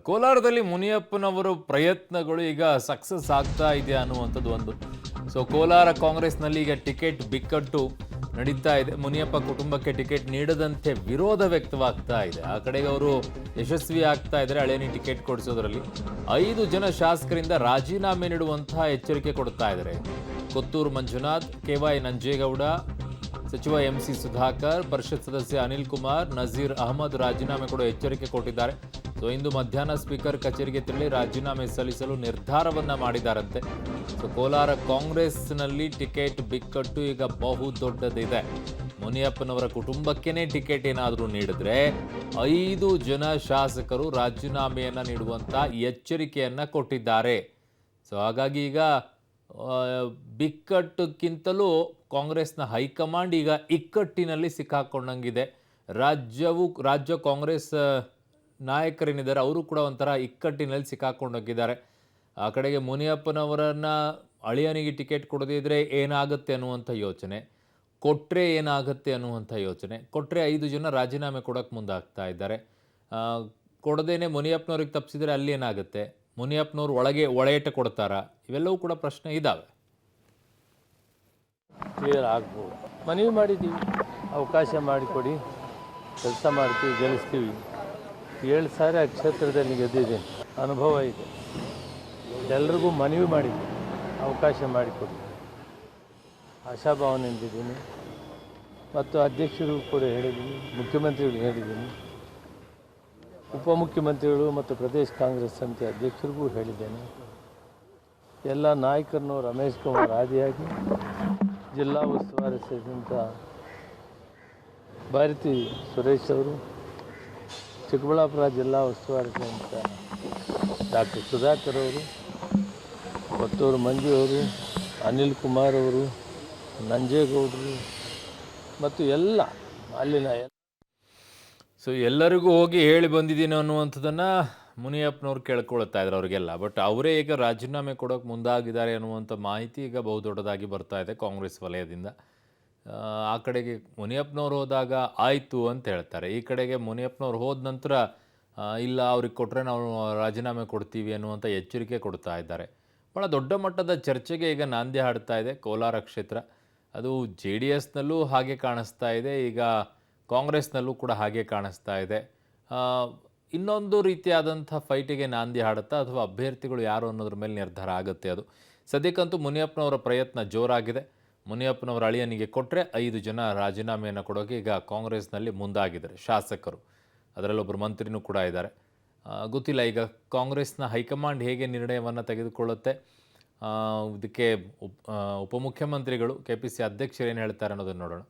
ಕೋಲಾರದಲ್ಲಿ ಮುನಿಯಪ್ಪನವರು ಪ್ರಯತ್ನಗಳು ಈಗ ಸಕ್ಸಸ್ ಆಗ್ತಾ ಇದೆ ಅನ್ನುವಂಥದ್ದು ಒಂದು. ಸೊ ಕೋಲಾರ ಕಾಂಗ್ರೆಸ್ನಲ್ಲಿ ಈಗ ಟಿಕೆಟ್ ಬಿಕ್ಕಟ್ಟು ನಡೀತಾ ಇದೆ. ಮುನಿಯಪ್ಪ ಕುಟುಂಬಕ್ಕೆ ಟಿಕೆಟ್ ನೀಡದಂತೆ ವಿರೋಧ ವ್ಯಕ್ತವಾಗ್ತಾ ಇದೆ. ಆ ಕಡೆಗೆ ಅವರು ಯಶಸ್ವಿ ಆಗ್ತಾ ಇದ್ದಾರೆ ಹಳೇನಿ ಟಿಕೆಟ್ ಕೊಡಿಸೋದ್ರಲ್ಲಿ. 5 ಜನ ಶಾಸಕರಿಂದ ರಾಜೀನಾಮೆ ನೀಡುವಂತಹ ಎಚ್ಚರಿಕೆ ಕೊಡ್ತಾ ಇದ್ದಾರೆ. ಕೊತ್ತೂರು ಮಂಜುನಾಥ್, KY ನಂಜೇಗೌಡ, ಸಚಿವ MC ಸುಧಾಕರ್, ಪರಿಷತ್ ಸದಸ್ಯ ಅನಿಲ್ ಕುಮಾರ್, ನಜೀರ್ ಅಹಮದ್ ರಾಜೀನಾಮೆ ಕೊಡುವ ಎಚ್ಚರಿಕೆ ಕೊಟ್ಟಿದ್ದಾರೆ. ಸೊ ಇಂದು ಮಧ್ಯಾಹ್ನ ಸ್ಪೀಕರ್ ಕಚೇರಿಗೆ ತೆರಳಿ ರಾಜೀನಾಮೆ ಸಲ್ಲಿಸಲು ನಿರ್ಧಾರವನ್ನ ಮಾಡಿದ್ದಾರಂತೆ. ಸೊ ಕೋಲಾರ ಕಾಂಗ್ರೆಸ್ನಲ್ಲಿ ಟಿಕೆಟ್ ಬಿಕ್ಕಟ್ಟು ಈಗ ಬಹು ದೊಡ್ಡದಿದೆ. ಮುನಿಯಪ್ಪನವರ ಕುಟುಂಬಕ್ಕೇನೆ ಟಿಕೆಟ್ ಏನಾದರೂ ನೀಡಿದ್ರೆ 5 ಜನ ಶಾಸಕರು ರಾಜೀನಾಮೆಯನ್ನ ನೀಡುವಂತ ಎಚ್ಚರಿಕೆಯನ್ನ ಕೊಟ್ಟಿದ್ದಾರೆ. ಸೊ ಹಾಗಾಗಿ ಈಗ ಬಿಕ್ಕಟ್ಟಕ್ಕಿಂತಲೂ ಕಾಂಗ್ರೆಸ್ನ ಹೈಕಮಾಂಡ್ ಈಗ ಇಕ್ಕಟ್ಟಿನಲ್ಲಿ ಸಿಕ್ಕಾಕೊಂಡಂಗಿದೆ. ರಾಜ್ಯ ಕಾಂಗ್ರೆಸ್ ನಾಯಕರೇನಿದ್ದಾರೆ ಅವರು ಕೂಡ ಒಂಥರ ಇಕ್ಕಟ್ಟಿನಲ್ಲಿ ಸಿಕ್ಕಾಕೊಂಡೋಗಿದ್ದಾರೆ. ಆ ಕಡೆಗೆ ಮುನಿಯಪ್ಪನವರನ್ನ ಅಳಿಯನಿಗೆ ಟಿಕೆಟ್ ಕೊಡದೇ ಇದ್ರೆ ಏನಾಗುತ್ತೆ ಅನ್ನುವಂಥ ಯೋಚನೆ, ಕೊಟ್ಟರೆ ಏನಾಗುತ್ತೆ ಅನ್ನುವಂಥ ಯೋಚನೆ. ಕೊಟ್ಟರೆ 5 ಜನ ರಾಜೀನಾಮೆ ಕೊಡೋಕ್ಕೆ ಮುಂದಾಗ್ತಾ ಇದ್ದಾರೆ. ಕೊಡದೇನೆ ಮುನಿಯಪ್ಪನವ್ರಿಗೆ ತಪ್ಪಿಸಿದ್ರೆ ಅಲ್ಲಿ ಏನಾಗುತ್ತೆ, ಮುನಿಯಪ್ಪನವ್ರು ಒಳೇಟ ಕೊಡ್ತಾರಾ, ಇವೆಲ್ಲವೂ ಕೂಡ ಪ್ರಶ್ನೆ ಇದ್ದಾವೆ. ಕ್ಲಿಯರ್ ಆಗ್ಬೋದು. ಮನವಿ ಮಾಡಿದ್ದೀವಿ, ಅವಕಾಶ ಮಾಡಿಕೊಡಿ, ಕೆಲಸ ಮಾಡ್ತೀವಿ, ಗೆಲ್ಲಿಸ್ತೀವಿ. 7 ಸಾರಿ ಆ ಕ್ಷೇತ್ರದಲ್ಲಿ ಗೆದ್ದಿದ್ದೀನಿ, ಅನುಭವ ಇದೆ. ಎಲ್ರಿಗೂ ಮನವಿ ಮಾಡಿದ್ದೀನಿ, ಅವಕಾಶ ಮಾಡಿಕೊಡಿ, ಆಶಾಭಾವನೆಯಿಂದಿದ್ದೀನಿ. ಮತ್ತು ಅಧ್ಯಕ್ಷರಿಗೂ ಕೂಡ ಹೇಳಿದ್ದೀನಿ, ಮುಖ್ಯಮಂತ್ರಿಗಳು ಹೇಳಿದ್ದೀನಿ, ಉಪಮುಖ್ಯಮಂತ್ರಿಗಳು ಮತ್ತು ಪ್ರದೇಶ ಕಾಂಗ್ರೆಸ್ ಸಮಿತಿ ಅಧ್ಯಕ್ಷರಿಗೂ ಹೇಳಿದ್ದೇನೆ. ಎಲ್ಲ ನಾಯಕರನ್ನು ರಮೇಶ್ ಕುಮಾರ್ ಆದಿಯಾಗಿ ಜಿಲ್ಲಾ ಉಸ್ತುವಾರಿ ಸೇರಿದಂಥ ಭಾರತಿ ಸುರೇಶ್ ಅವರು, ಚಿಕ್ಕಬಳ್ಳಾಪುರ ಜಿಲ್ಲಾ ಉಸ್ತುವಾರಿ ಸೇರಿದಂಥ ಡಾಕ್ಟರ್ ಸುಧಾಕರ್ ಅವರು, ಕೊತ್ತೂರು ಮಂಜು ಅವರು, ಅನಿಲ್ ಕುಮಾರ್ ಅವರು, ನಂಜೇಗೌಡರು ಮತ್ತು ಎಲ್ಲ ಅಲ್ಲಿನ ಸೊ ಎಲ್ಲರಿಗೂ ಹೋಗಿ ಹೇಳಿ ಬಂದಿದ್ದೀನಿ ಅನ್ನುವಂಥದ್ದನ್ನು ಮುನಿಯಪ್ಪನವ್ರು ಕೇಳ್ಕೊಳ್ತಾ ಇದ್ದಾರೆ ಅವರಿಗೆಲ್ಲ. ಬಟ್ ಅವರೇ ಈಗ ರಾಜೀನಾಮೆ ಕೊಡೋಕೆ ಮುಂದಾಗಿದ್ದಾರೆ ಅನ್ನುವಂಥ ಮಾಹಿತಿ ಈಗ ಬಹುದೊಡ್ಡದಾಗಿ ಬರ್ತಾ ಇದೆ ಕಾಂಗ್ರೆಸ್ ವಲಯದಿಂದ. ಆ ಕಡೆಗೆ ಮುನಿಯಪ್ಪನವ್ರು ಹೋದಾಗ ಆಯಿತು ಅಂತ ಹೇಳ್ತಾರೆ, ಈ ಕಡೆಗೆ ಮುನಿಯಪ್ಪನವ್ರು ಹೋದ ನಂತರ ಇಲ್ಲ ಅವ್ರಿಗೆ ಕೊಟ್ಟರೆ ನಾವು ರಾಜೀನಾಮೆ ಕೊಡ್ತೀವಿ ಅನ್ನುವಂಥ ಎಚ್ಚರಿಕೆ ಕೊಡ್ತಾ ಇದ್ದಾರೆ. ಭಾಳ ದೊಡ್ಡ ಮಟ್ಟದ ಚರ್ಚೆಗೆ ಈಗ ನಾಂದಿ ಹಾಡ್ತಾ ಇದೆ ಕೋಲಾರ ಕ್ಷೇತ್ರ. ಅದು JDSನಲ್ಲೂ ಹಾಗೆ ಕಾಣಿಸ್ತಾ ಇದೆ, ಈಗ ಕಾಂಗ್ರೆಸ್ನಲ್ಲೂ ಕೂಡ ಹಾಗೆ ಕಾಣಿಸ್ತಾ ಇದೆ. ಇನ್ನೊಂದು ರೀತಿಯಾದಂಥ ಫೈಟಿಗೆ ನಾಂದಿ ಹಾಡುತ್ತಾ ಅಥವಾ ಅಭ್ಯರ್ಥಿಗಳು ಯಾರು ಅನ್ನೋದ್ರ ಮೇಲೆ ನಿರ್ಧಾರ ಆಗುತ್ತೆ. ಅದು ಸದ್ಯಕ್ಕಂತೂ ಮುನಿಯಪ್ಪನವರ ಪ್ರಯತ್ನ ಜೋರಾಗಿದೆ. ಮುನಿಯಪ್ಪನವರ ಅಳಿಯನಿಗೆ ಕೊಟ್ಟರೆ 5 ಜನ ರಾಜೀನಾಮೆಯನ್ನು ಕೊಡೋಕೆ ಈಗ ಕಾಂಗ್ರೆಸ್ನಲ್ಲಿ ಮುಂದಾಗಿದ್ದಾರೆ ಶಾಸಕರು. ಅದರಲ್ಲೊಬ್ಬರು ಮಂತ್ರಿನೂ ಕೂಡ ಇದ್ದಾರೆ. ಗೊತ್ತಿಲ್ಲ ಈಗ ಕಾಂಗ್ರೆಸ್ನ ಹೈಕಮಾಂಡ್ ಹೇಗೆ ನಿರ್ಣಯವನ್ನು ತೆಗೆದುಕೊಳ್ಳುತ್ತೆ. ಇದಕ್ಕೆ ಉಪಮುಖ್ಯಮಂತ್ರಿಗಳು KPC ಅಧ್ಯಕ್ಷರು ಏನು ಹೇಳ್ತಾರೆ ಅನ್ನೋದನ್ನು ನೋಡೋಣ.